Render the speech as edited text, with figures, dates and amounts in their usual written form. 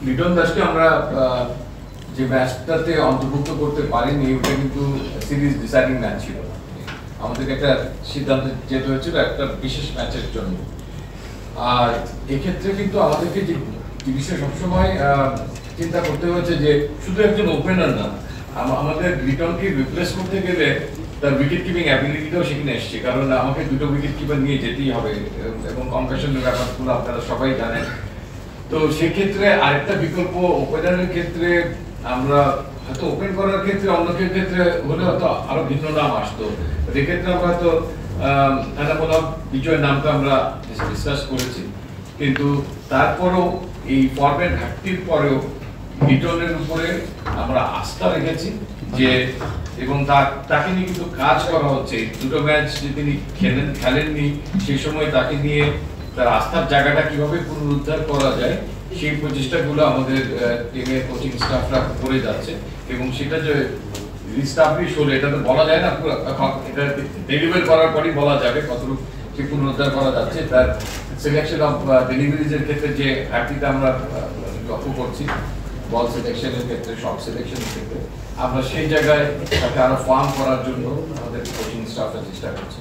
লিটন দাসকে আমরা যে ম্যাচটাতে অন্তর্ভুক্ত করতে পারিনি, ওটা কিন্তু সিরিজ ডিসাইডিং ম্যাচ ছিল। আমাদেরকে একটা সিদ্ধান্ত যেতে হয়েছিল একটা বিশেষ ম্যাচের জন্য। আর এক্ষেত্রে কিন্তু আমাদেরকে যে বিষয়ে সবসময় চিন্তা করতে হয়েছে যে শুধু একজন ওপেনার না, আমাদের লিটনকে রিপ্লেস করতে গেলে তার উইকেট কিপিং অ্যাবিলিটিটাও সেখানে এসছে, কারণ আমাকে দুটো উইকেট কিপার নিয়ে যেতেই হবে এবং কনকাশনের ব্যাপারগুলো আপনারা সবাই জানেন। তো সেক্ষেত্রে আরেকটা বিকল্প ওপেনারের ক্ষেত্রে আমরা হয়তো ওপেন করার ক্ষেত্রে অন্য ক্ষেত্রে হলে হয়তো আরো ভিন্ন নাম আসতো। এক্ষেত্রে আমরা হয়তো এনামুল বিজয়ের নামটা আমরা ডিসকাস করেছি, কিন্তু তারপরেও এই ফর্মের ঘাটতির পরেও লিটনের উপরে আমরা আস্থা রেখেছি যে এবং তাকে নিয়ে কিন্তু কাজ করা হচ্ছে। দুটো ম্যাচ যে তিনি খেলেননি সেই সময় তাকে নিয়ে তার আস্থার জায়গাটা কিভাবে পুনরুদ্ধার করা যায় সেই প্রচেষ্টাগুলো আমাদের টিমের কোচিং স্টাফরা করে যাচ্ছে এবং সেটা যে রিস্টাবলিশ হলে এটা তো বলা যায় না, এটা ডেলিভার করার পরই বলা যাবে কতটুকু সে পুনরুদ্ধার করা যাচ্ছে। তার সিলেকশন অফ ডেলিভারিজের ক্ষেত্রে যে ঘাটতিটা আমরা লক্ষ্য করছি, বল সিলেকশনের ক্ষেত্রে, শট সিলেকশনের ক্ষেত্রে, আমরা সেই জায়গায় তাকে আরো ফার্ম করার জন্য আমাদের কোচিং স্টাফরা চেষ্টা করছি।